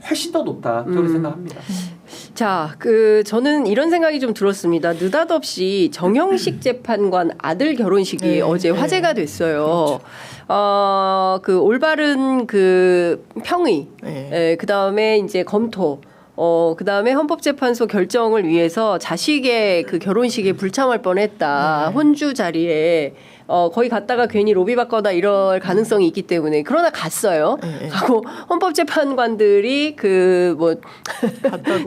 훨씬 더 높다. 저는 생각합니다. 자, 저는 이런 생각이 좀 들었습니다. 느닷없이 정형식 재판관 아들 결혼식이 어제 화제가 됐어요. 그렇죠. 그 올바른 그 평의, 그 다음에 이제 검토, 그 다음에 헌법재판소 결정을 위해서 자식의 그 결혼식에 불참할 뻔했다. 혼주 자리에. 거기 갔다가 괜히 로비 받거나 이럴 가능성이 있기 때문에. 그러나 갔어요. 하고 헌법재판관들이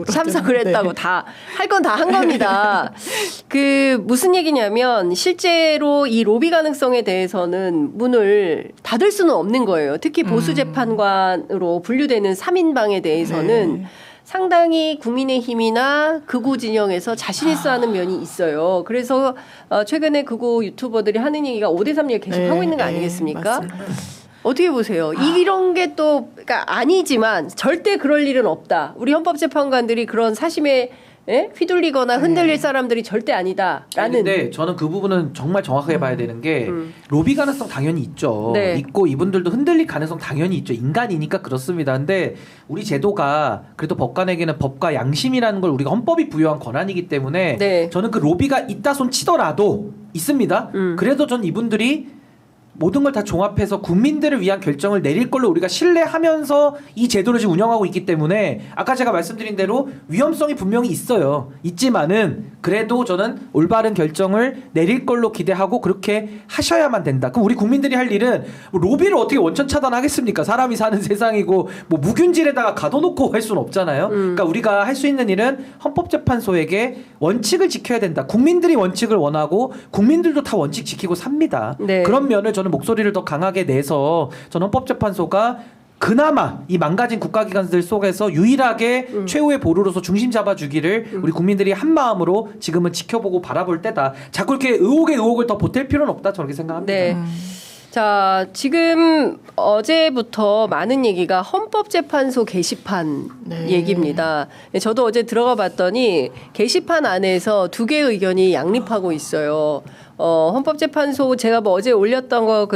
참석을 했다고 다 할 건 다 한 겁니다. 무슨 얘기냐면 실제로 이 로비 가능성에 대해서는 문을 닫을 수는 없는 거예요. 특히 보수재판관으로 분류되는 3인방에 대해서는 상당히 국민의힘이나 극우 진영에서 자신 있어 하는 면이 있어요. 그래서 최근에 극우 유튜버들이 하는 얘기가 5대3 얘기 계속 하고 있는 거 아니겠습니까? 맞습니다. 어떻게 보세요? 이런 게 또 그러니까 아니지만 절대 그럴 일은 없다. 우리 헌법재판관들이 그런 사심에 휘둘리거나 흔들릴 사람들이 절대 아니다라는. 근데 저는 그 부분은 정말 정확하게 봐야 되는 게 로비 가능성 당연히 있죠. 네. 있고 이분들도 흔들릴 가능성 당연히 있죠. 인간이니까 그렇습니다. 근데 우리 제도가 그래도 법관에게는 법과 양심이라는 걸 우리가 헌법이 부여한 권한이기 때문에 네. 저는 그 로비가 있다 손 치더라도 있습니다. 그래도 전 이분들이 모든 걸 다 종합해서 국민들을 위한 결정을 내릴 걸로 우리가 신뢰하면서 이 제도를 지금 운영하고 있기 때문에 아까 제가 말씀드린 대로 위험성이 분명히 있어요. 있지만은 그래도 저는 올바른 결정을 내릴 걸로 기대하고 그렇게 하셔야만 된다. 그럼 우리 국민들이 할 일은 로비를 어떻게 원천 차단하겠습니까? 사람이 사는 세상이고 무균질에다가 가둬놓고 할 수는 없잖아요. 그러니까 우리가 할 수 있는 일은 헌법재판소에게 원칙을 지켜야 된다. 국민들이 원칙을 원하고 국민들도 다 원칙 지키고 삽니다. 네. 그런 면을 저는 목소리를 더 강하게 내서 저는 헌법재판소가 그나마 이 망가진 국가기관들 속에서 유일하게 최후의 보루로서 중심 잡아주기를 우리 국민들이 한 마음으로 지금은 지켜보고 바라볼 때다. 자꾸 이렇게 의혹에 의혹을 더 보탤 필요는 없다. 저렇게 생각합니다. 네. 자, 지금 어제부터 많은 얘기가 헌법재판소 게시판 얘기입니다. 저도 어제 들어가 봤더니 게시판 안에서 두 개의 의견이 양립하고 있어요. 헌법재판소 제가 어제 올렸던 거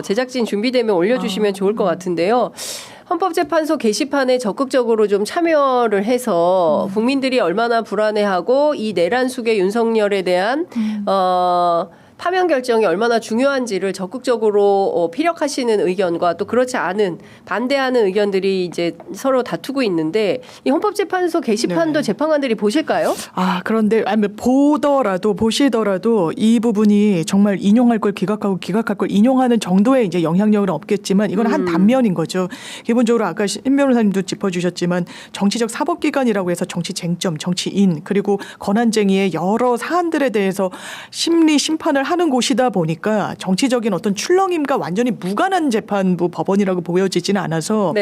제작진 준비되면 올려주시면 좋을 것 같은데요. 헌법재판소 게시판에 적극적으로 좀 참여를 해서 국민들이 얼마나 불안해하고 이 내란 속의 윤석열에 대한 파면 결정이 얼마나 중요한지를 적극적으로 피력하시는 의견과 또 그렇지 않은 반대하는 의견들이 이제 서로 다투고 있는데 이 헌법재판소 게시판도 재판관들이 보실까요? 그런데 보시더라도 이 부분이 정말 인용할 걸 기각하고 기각할 걸 인용하는 정도의 이제 영향력은 없겠지만 이건 한 단면인 거죠. 기본적으로 아까 신 변호사님도 짚어주셨지만 정치적 사법기관이라고 해서 정치 쟁점, 정치인 그리고 권한쟁의의 여러 사안들에 대해서 심리 심판을 하는 곳이다 보니까 정치적인 어떤 출렁임과 완전히 무관한 재판부 법원이라고 보여지지는 않아서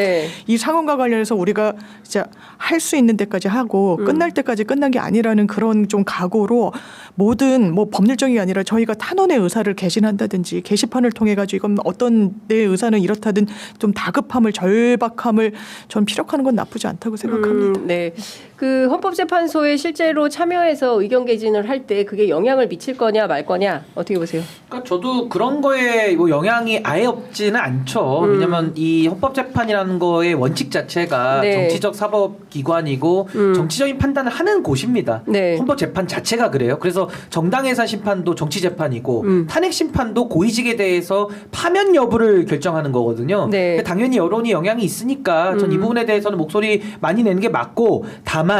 이 사건과 관련해서 우리가 진짜 할 수 있는 데까지 하고 끝날 때까지 끝난 게 아니라는 그런 좀 각오로 모든 법률적이 아니라 저희가 탄원의 의사를 개진한다든지 게시판을 통해 가지고 이건 어떤 내 의사는 이렇다든 좀 다급함을 절박함을 전 피력하는 건 나쁘지 않다고 생각합니다. 네. 그 헌법재판소에 실제로 참여해서 의견 개진을 할 때 그게 영향을 미칠 거냐 말 거냐 어떻게 보세요? 그러니까 저도 그런 거에 영향이 아예 없지는 않죠. 왜냐하면 이 헌법재판이라는 거의 원칙 자체가 정치적 사법기관이고 정치적인 판단을 하는 곳입니다. 헌법재판 자체가 그래요. 그래서 정당해산 심판도 정치재판이고 탄핵 심판도 고위직에 대해서 파면 여부를 결정하는 거거든요. 당연히 여론이 영향이 있으니까 전 이 부분에 대해서는 목소리 많이 내는 게 맞고 다만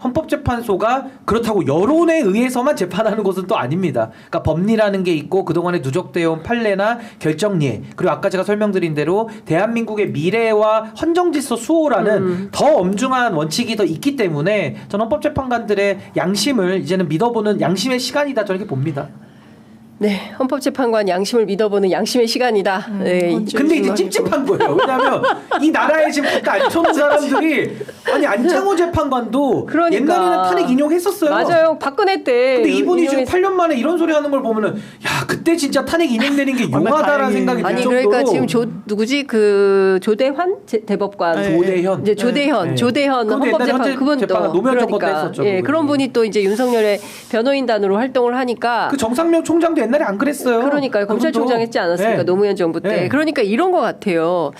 헌법재판소가 그렇다고 여론에 의해서만 재판하는 것은 또 아닙니다. 그러니까 법리라는 게 있고 그동안에 누적되어 온 판례나 결정예 그리고 아까 제가 설명드린 대로 대한민국의 미래와 헌정질서 수호라는 더 엄중한 원칙이 더 있기 때문에 저는 헌법재판관들의 양심을 이제는 믿어보는 양심의 시간이다 저렇게 봅니다. 네, 헌법재판관 양심을 믿어보는 양심의 시간이다. 근데 이제 찝찝한 거예요. 왜냐하면 이 나라에 지금 국가 안 쳐는 사람들이 안창호 재판관도 옛날에는 탄핵 인용했었어요. 맞아요. 박근혜 때. 근데 이분이 지금 8년 만에 이런 소리 하는 걸 보면은 야 그때 진짜 탄핵 인용되는 게 용하다라는 생각이 들 정도로. 그러니까 지금 누구지 조대환 대법관. 조대현. 이제 조대현 헌법재판 그분도 노무현 정권 때 했었죠. 그런 분이 또 이제 윤석열의 변호인단으로 활동을 하니까. 그 정상명 총장도 옛날에 안 그랬어요. 그러니까요. 검찰총장 했지 않았습니까? 노무현 정부 때. 그러니까 이런 것 같아요.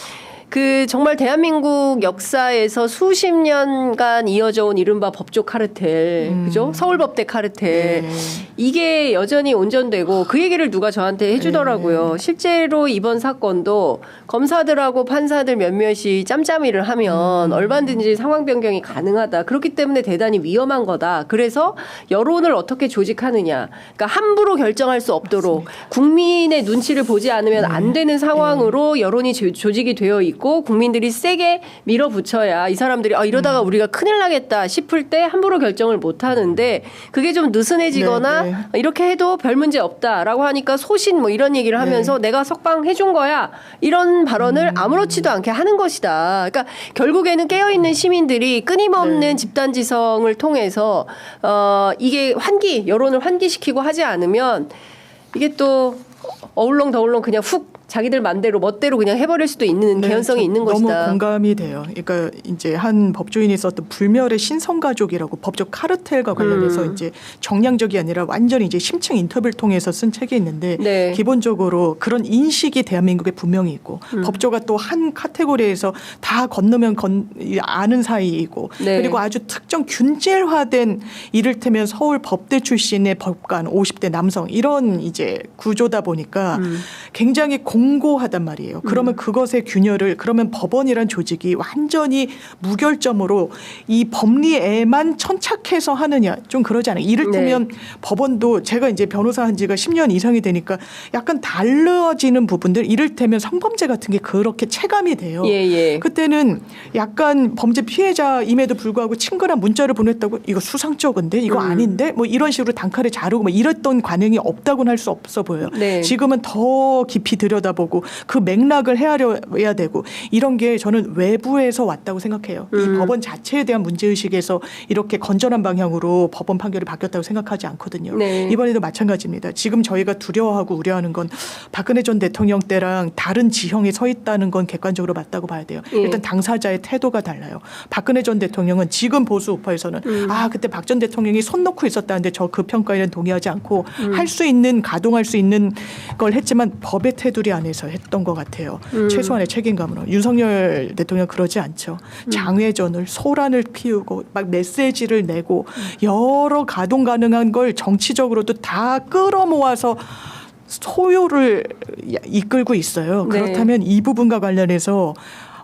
그 정말 대한민국 역사에서 수십 년간 이어져 온 이른바 법조 카르텔, 그죠? 서울법대 카르텔. 네. 이게 여전히 온전되고 그 얘기를 누가 저한테 해주더라고요. 실제로 이번 사건도 검사들하고 판사들 몇몇이 짬짬이를 하면 얼마든지 상황 변경이 가능하다. 그렇기 때문에 대단히 위험한 거다. 그래서 여론을 어떻게 조직하느냐. 그러니까 함부로 결정할 수 없도록 국민의 눈치를 보지 않으면 안 되는 상황으로 여론이 조직이 되어 있고 국민들이 세게 밀어붙여야 이 사람들이 이러다가 우리가 큰일 나겠다 싶을 때 함부로 결정을 못 하는데 그게 좀 느슨해지거나 네, 네. 이렇게 해도 별 문제 없다라고 하니까 소신 뭐 이런 얘기를 하면서 내가 석방 해준 거야 이런 발언을 아무렇지도 않게 하는 것이다. 그러니까 결국에는 깨어있는 시민들이 끊임없는 집단지성을 통해서 이게 여론을 환기시키고 하지 않으면 이게 또 어울렁더울렁 그냥 훅 자기들 맘대로 멋대로 그냥 해버릴 수도 있는 개연성이 있는 것이다. 너무 공감이 돼요. 그러니까 이제 한 법조인이 썼던 불멸의 신성가족이라고 법적 카르텔과 관련해서 이제 정량적이 아니라 완전히 이제 심층 인터뷰를 통해서 쓴 책이 있는데 네. 기본적으로 그런 인식이 대한민국에 분명히 있고 법조가 또 한 카테고리에서 다 건너면 아는 사이이고 네. 그리고 아주 특정 균질화된 이를테면 서울 법대 출신의 법관 50대 남성 이런 이제 구조다 보니까 굉장히 공고하단 말이에요. 그러면 그것의 균열을 그러면 법원이란 조직이 완전히 무결점으로 이 법리에만 천착해서 하느냐 좀 그러지 않아요. 이를테면 법원도 제가 이제 변호사 한 지가 10년 이상이 되니까 약간 달라지는 부분들 이를테면 성범죄 같은 게 그렇게 체감이 돼요. 그때는 약간 범죄 피해자임에도 불구하고 친근한 문자를 보냈다고 이거 수상쩍은데 이거 아닌데 뭐 이런 식으로 단칼에 자르고 뭐 이랬던 관행이 없다고는 할 수 없어 보여요. 지금은 더 깊이 들여다보고 그 맥락을 헤아려야 되고 이런 게 저는 외부에서 왔다고 생각해요. 이 법원 자체에 대한 문제의식에서 이렇게 건전한 방향으로 법원 판결이 바뀌었다고 생각하지 않거든요. 이번에도 마찬가지입니다. 지금 저희가 두려워하고 우려하는 건 박근혜 전 대통령 때랑 다른 지형에 서 있다는 건 객관적으로 맞다고 봐야 돼요. 일단 당사자의 태도가 달라요. 박근혜 전 대통령은 지금 보수 우파에서는 그때 박 전 대통령이 손 놓고 있었다는데 저 그 평가에는 동의하지 않고 할 수 있는 가동할 수 있는 걸 했지만 법의 테두리 안에서 했던 것 같아요. 최소한의 책임감으로. 윤석열 대통령 그러지 않죠. 장외전을 소란을 피우고 막 메시지를 내고 여러 가동 가능한 걸 정치적으로도 다 끌어모아서 소요를 이끌고 있어요. 그렇다면 이 부분과 관련해서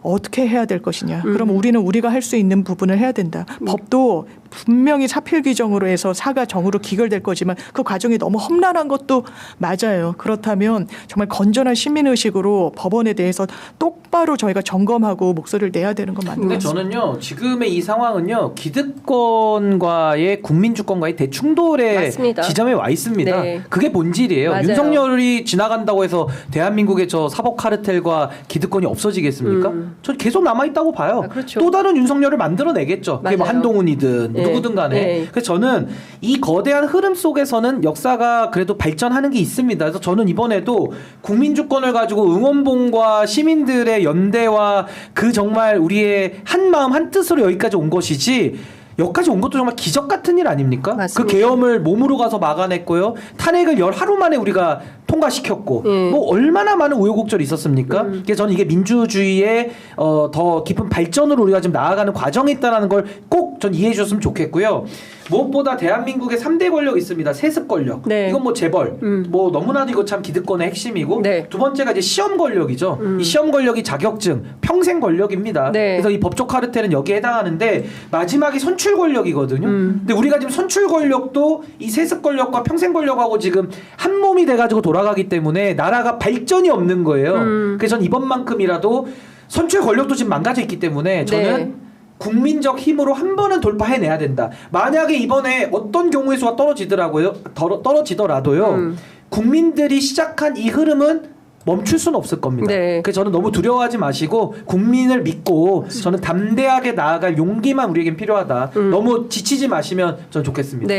어떻게 해야 될 것이냐. 그럼 우리는 우리가 할 수 있는 부분을 해야 된다. 법도 분명히 사필 규정으로 해서 사가 정으로 기결될 거지만 그 과정이 너무 험난한 것도 맞아요. 그렇다면 정말 건전한 시민의식으로 법원에 대해서 똑바로 저희가 점검하고 목소리를 내야 되는 건 맞는 것 같습니다. 근데 저는요. 지금의 이 상황은요. 기득권과의 국민주권과의 대충돌의 맞습니다. 지점에 와 있습니다. 그게 본질이에요. 맞아요. 윤석열이 지나간다고 해서 대한민국의 저 사법 카르텔과 기득권이 없어지겠습니까? 전 계속 남아있다고 봐요. 그렇죠. 또 다른 윤석열을 만들어내겠죠. 그게 뭐 한동훈이든 누구든 간에. 그래서 저는 이 거대한 흐름 속에서는 역사가 그래도 발전하는 게 있습니다. 그래서 저는 이번에도 국민주권을 가지고 응원봉과 시민들의 연대와 그 정말 우리의 한 마음 한 뜻으로 여기까지 온 것이지 여기까지 온 것도 정말 기적 같은 일 아닙니까? 맞습니다. 그 계엄을 몸으로 가서 막아냈고요. 탄핵을 하루 만에 우리가 통과시켰고 뭐 얼마나 많은 우여곡절이 있었습니까? 그래서 저는 이게 민주주의의 더 깊은 발전으로 우리가 지금 나아가는 과정에 있다는 걸 꼭 전 이해해 주셨으면 좋겠고요. 무엇보다 대한민국의 3대 권력 있습니다. 세습 권력. 이건 뭐 재벌. 뭐 너무나도 이거 참 기득권의 핵심이고 두 번째가 이제 시험 권력이죠. 이 시험 권력이 자격증, 평생 권력입니다. 그래서 이 법조 카르텔은 여기에 해당하는데 마지막이 선출 권력이거든요. 근데 우리가 지금 선출 권력도 이 세습 권력과 평생 권력하고 지금 한 몸이 돼가지고 돌아가기 때문에 나라가 발전이 없는 거예요. 그래서 전 이번만큼이라도 선출 권력도 지금 망가져 있기 때문에 저는 국민적 힘으로 한 번은 돌파해내야 된다. 만약에 이번에 어떤 경우의 수가 떨어지더라도요. 국민들이 시작한 이 흐름은 멈출 수는 없을 겁니다. 그래서 저는 너무 두려워하지 마시고 국민을 믿고 저는 담대하게 나아갈 용기만 우리에겐 필요하다. 너무 지치지 마시면 저는 좋겠습니다.